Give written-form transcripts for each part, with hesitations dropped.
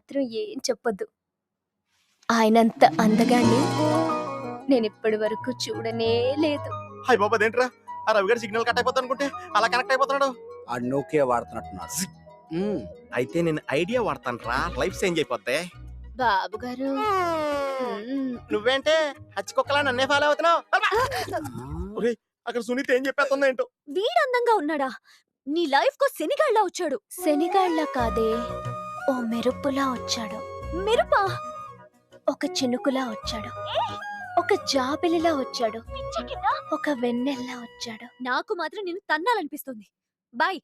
మాత్రం ఏం చెప్పొద్దు. ఆయనంత అందగాన్ని నేనిప్పటి వరకు చూడనే లేదు. హాయ్ బాబా అదేంట్రా ఆ రవి గారి సిగ్నల్ కట్ అయిపోతా అనుకుంటే అలా కనెక్ట్ అయిపోతున్నాడు. ఆ నోకియా వాడుతున్నట్టున్నాడు. అయితే నేను ఐడియా వాడతాను రా, లైఫ్ చేంజ్ అయిపోద్ది. బాబు గారు నువ్వేంటే హచ్చుకొక్కలా నన్నే ఫాలో అవుతున్నావు? ఒరేయ్, అక్కడ సునీత ఏం చెప్పేస్తుందో ఏంటో. వీడు అందంగా ఉన్నాడా? నీ లైఫ్ కు శనిగాళ్ళ వచ్చాడు. శనిగాళ్ళ కాదే, ఓ మెరుపులా వచ్చాడు. మెరుపా? ఒక చినుకులా వచ్చాడు, ఒక జాబిలిలా వచ్చాడు, ఒక వెన్నెల్లా వచ్చాడు. నాకు మాత్రం నిన్ను తన్నాలనిపిస్తుంది. బాయ్.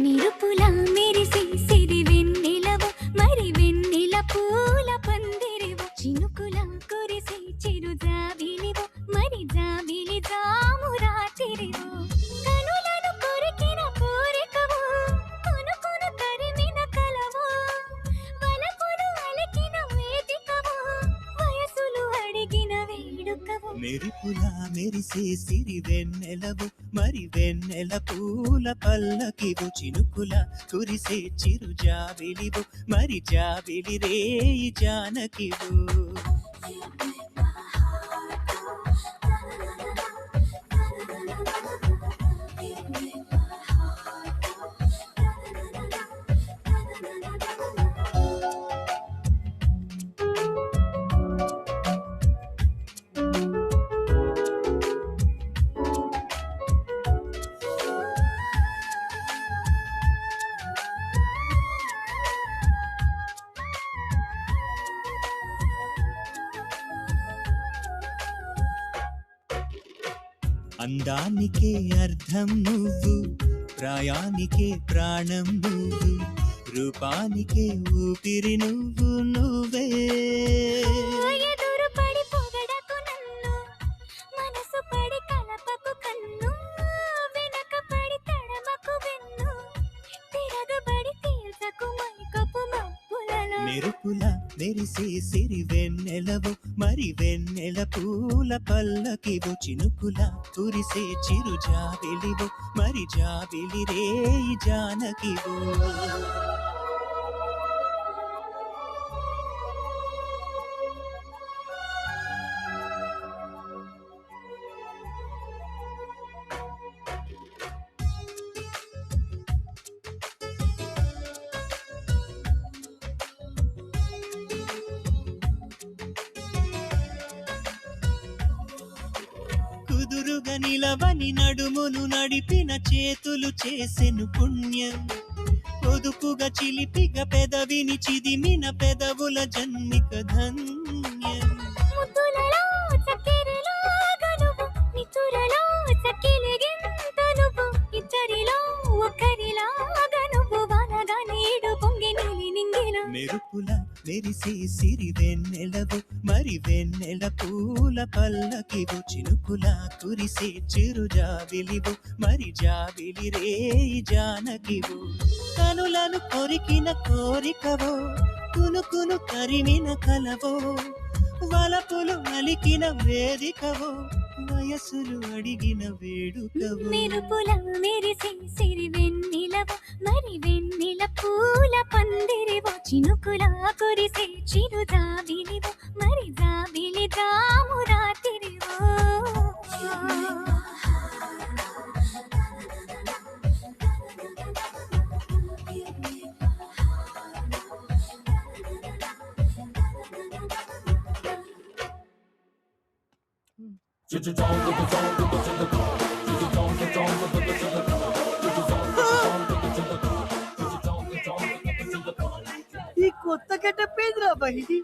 నిరుపుల మెరిసి సిరి వెన్నెలవు మరి వెన్నెల పూల పందిరివు చినుకుల కురిసి చిరు జాబిలివు మరి జాబిలి జాము రాత్రివు కనులను కొరికిన కోరికవు కొనుకొను తరిమిన కలవు వలపులు అలికిన వేదికవు వయసులు అడిగిన వేడుకవు మెరుపుల మెరిసే సిరి వెన్నెలవు మరి వెన్నెల పూల పల్లకివు చినుకుల కురిసే చిరు జాబిలివు మరి జాబిలి రేయి జానకివు. అందానికే అర్థం నువ్వు, ప్రాయానికే ప్రాణం నువ్వు, రూపానికే ఊపిరి నువ్వు నువ్వే. ఎదురు పడి పొగడకు నన్ను మనసు పడి కలపకు కన్ను వెనక పడి తడమకు వెన్ను తిరగబడి తీర్చకు మైకపు మబ్బులను. మెరుపుల మెరిసే సిరి వెన్నెలవు మరి వెన్నెల పూల పల్లకివు చినుకుల కురిసే చిరు జాబిలివు మరి జాబిలి రేయి జానకివు. కుదురుగా నిలవని నడుమును నడిపిన చేతులు చేసెను పుణ్యం, పొదుపుగా చిలిపిగా పెదవిని చిదిమిన పెదవుల జన్మిక ధన్యం. ముద్దులలో చక్కెరలో గనువు నితురలో చక్కెలిగింత నువ్వు ఇద్దరిలో ఒకరిలా గనువు వానగా నీడు పొంగి నీలి నింగిలో. మెరుపుల మెరిసే సిరి వెన్నెలవు మరి వెన్నెల పూల పల్లకివు చినుకుల కురిసే చిరు జాబిలివు మరి జాబిలి రేయి జానకివు కనులను కొరికిన కోరికవో కునుకును తరిమిన కలవో వలపులు అలికిన వేదికవో వయసులు అడిగిన వేడుకవో. మెరుపుల మెరిసే సిరి వెన్నెలవు మరి వెన్నెల పూల పందిరివు చినుకుల కురిసే చిరు జాబిలివు మరి జాబిలి జాము రాత్రివు. ఈ కొత్త గెటప్ ఏంద్రా బయటి